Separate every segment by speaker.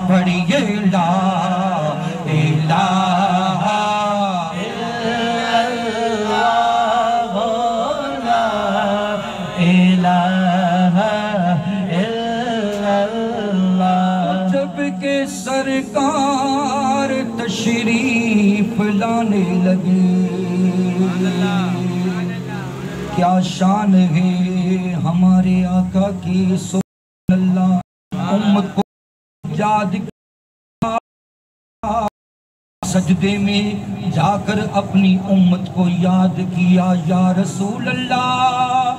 Speaker 1: پڑھیے لا الہ الا اللہ لا الہ الا اللہ۔ جب کہ سرکار تشریف لانے لگے، کیا شان ہے ہمارے آقا کی سبحان اللہ۔ امت کو یاد سجدے میں جا کر اپنی امت کو یاد کیا، یا رسول اللہ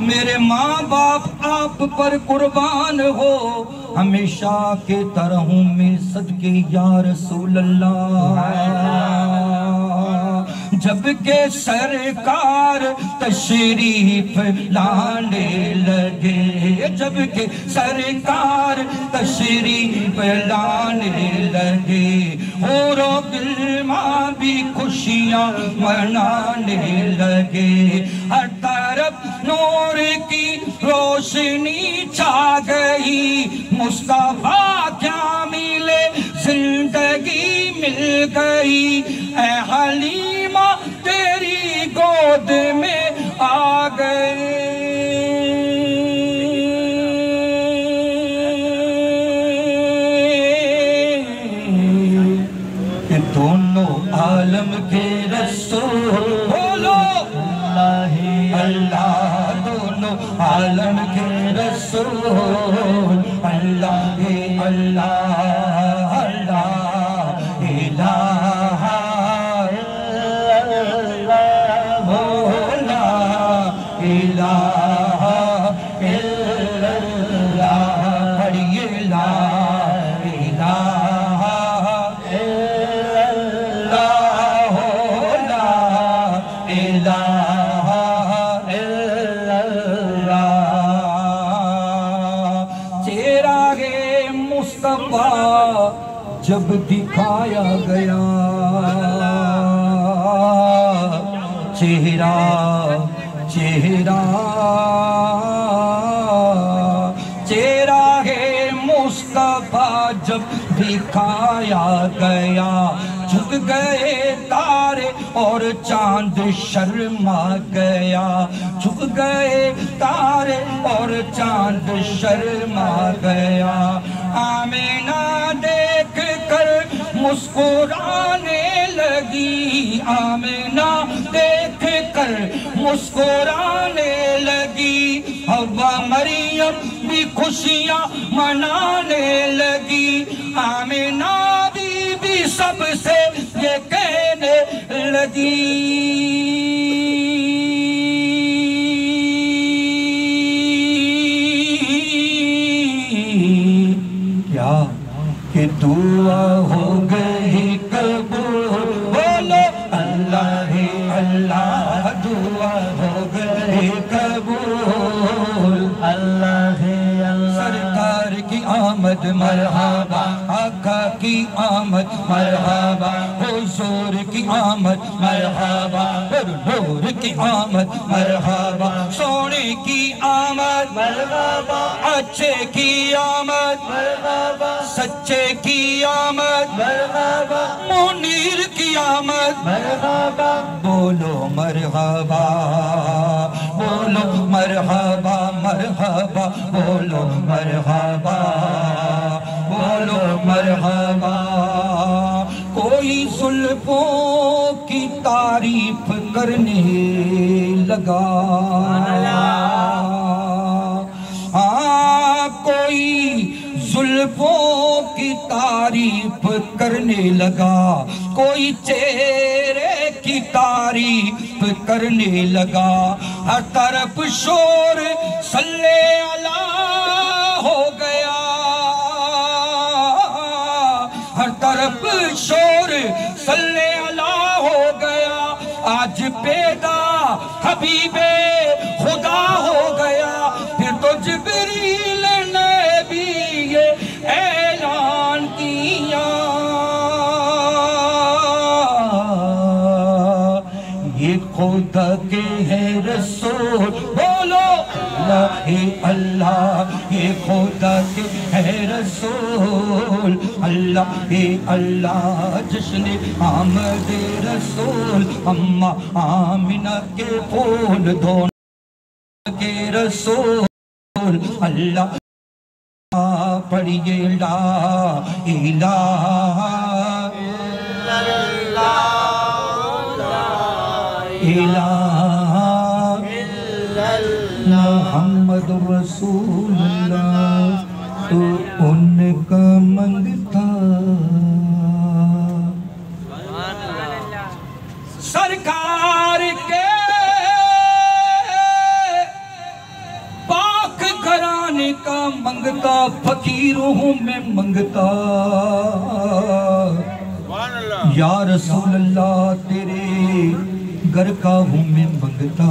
Speaker 1: میرے ماں باپ آپ پر قربان ہو، ہمیشہ کے طرحوں میں صدقے یا رسول اللہ۔ جب کہ سرکار تشریف لانے لگے، جب کہ سرکار تشریف لانے لگے، اور غلماں بھی خوشیاں منانے لگے، ہر طرف نور کی روشنی چھا گئی، مصطفیٰ کیا ملے زندگی مل گئی، اے حلیمہ تیری گود میں آ گئے۔ کہ دونوں عالم کے رسول بولو اللہ اللہ، دونوں عالم کے رسول اللہ اللہ اللہ الہ الہ الا اللہ، پڑھیے لا الہ الا اللہ لا الہ الا اللہ۔ چہرہ مصطفیٰ جب دکھایا گیا، چہرہ مصطفیٰ جب دکھایا گیا، جھک گئے تارے اور چاند شرما گیا، جھک گئے تارے اور چاند شرما گیا۔ آمینہ دیکھ کر مسکرانے لگی، آمینہ دیکھ کر مسکرانے لگی، حوا مریم بھی خوشیاں منانے لگی، آمینہ بی سب سے یہ کہنے لگی، کیا کہ دعا ہو گئی قبول، بولو اللہ اللہ، دعا ہو گئی قبول، اللہ اللہ۔ سرکار کی آمد مرحبا، آقا کی آمد مرحبا، حضور کی آمد مرحبا، نور کی آمد مرحبا، سونے کی آمد مرحبا، اچھے کی آمد مرحبا، سچے کی آمد مرحبا، منیر کی آمد مرحبا، بولو مرحبا، بولو مرحبا مرحبا، بولو مرحبا، بولو مرحبا۔ کوئی زلفوں کی تعریف کرنے لگا، کوئی زلفوں کی تعریف کرنے لگا، کوئی چہرے کی تعریف کرنے لگا، ہر طرف شور صلی اللہ ہو گیا، ہر طرف شور صلی اللہ ہو گیا، آج پیدا حبیب خدا ہو گیا، پھر تو جبریل نے بھی یہ اعلان کیا، یہ خدا کے ہے رسول، بولو اللہ اللہ یہ خدا کے ہے رسول اللہ اے اللہ جشن آمد رسول اماں آمنہ کے پھول دھونے کے رسول اللہ پڑھیے لا الہ الا اللہ محمد رسول اللہ تو ان کا منگتا سرکار کے پاک گھرانے کا منگتا فقیروں ہوں میں منگتا یا رسول اللہ تیرے گھر کا ہوں میں منگتا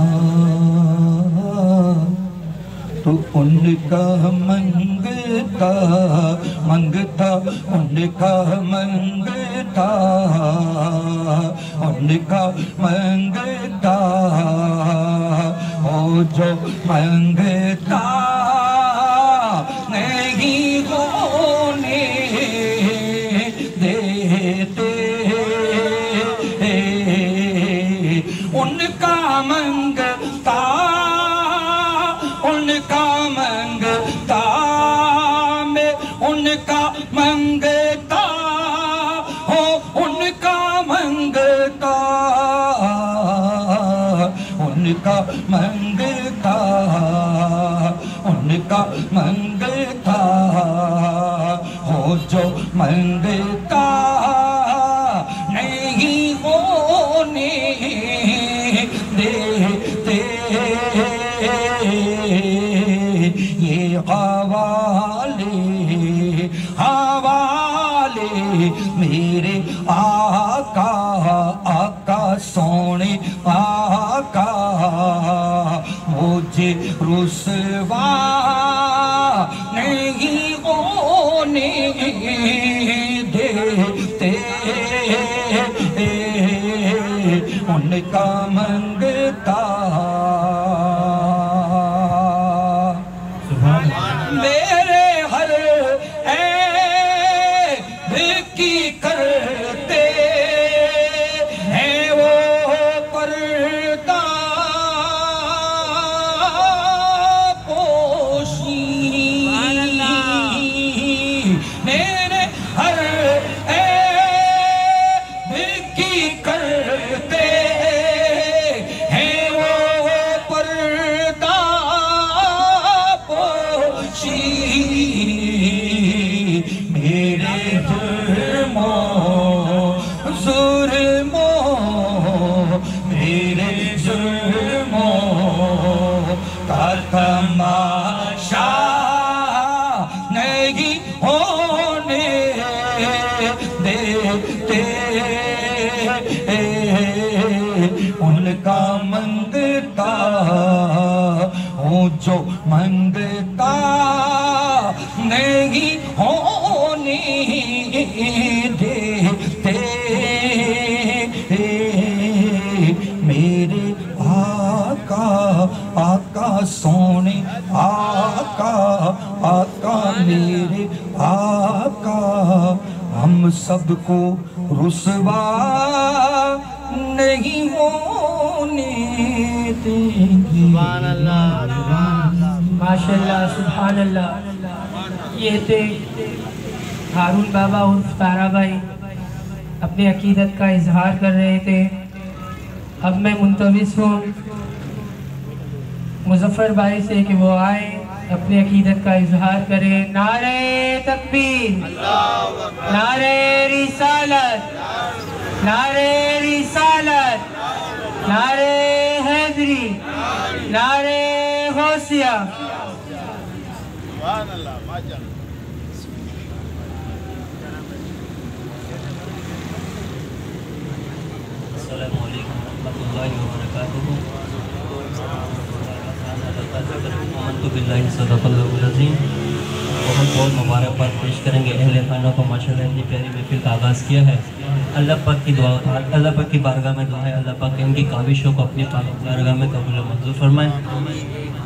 Speaker 1: تو ان کا منگتا منگتا ان کا منگتا ان کا منگتا او جو منگتا نہیں ہونے دیتے ان کا منگتا ان کا منگتا میں ان کا منگتا ہو ان کا منگتا ان کا منگتا ان کا منگتا ہو جو منگتا نہیں ہونے دیتے یہ حوالے حوالے میرے آقا آقا سونے آقا مجھے رسوا نہیں ہونے دیتے ان کا منگتا میرے ہر عیب کی کرتے ہیں وہ پردہ پوشی میرے ہر عیب کی کرتے ہیں وہ پردہ پوشی میرے جرموں میرے جرموں کا تماشا نہیں ہونے دیتے ان کا منگتا ہوں جو منگتا نہیں ہونے دیتے میرے آقا آقا سونے آقا آقا میرے آقا ہم سب کو رسوا نہیں ہونے دیں گے
Speaker 2: سبحان اللہ ماشاءاللہ سبحان اللہ یہ تھے ہارون بابا عرف تارا بھائی اپنی عقیدت کا اظہار کر رہے تھے اب میں منتوس ہوں مظفر بھائی سے کہ وہ آئے اپنی عقیدت کا اظہار کریں نعرہ تکبیر نعرہ رسالت نعرہ رسالت نعرہ حیدری نعرہ غوثیہ
Speaker 3: سبحان اللہ ماشاءاللہ
Speaker 4: السلام علیکم ورحمۃ اللہ وبرکاتہ آمنت باللہ صدق اللہ العظیم بہت بہت مبارکباد پیش کریں گے اہل خانہ کو ماشاءاللہ اتنی پیاری محفل کا آغاز کیا ہے اللہ پاک کی دعا اللہ پاک کی بارگاہ میں دعا ہے اللہ پاک ان کی کاوشوں کو اپنی پاک بارگاہ میں قبول و منظور فرمائے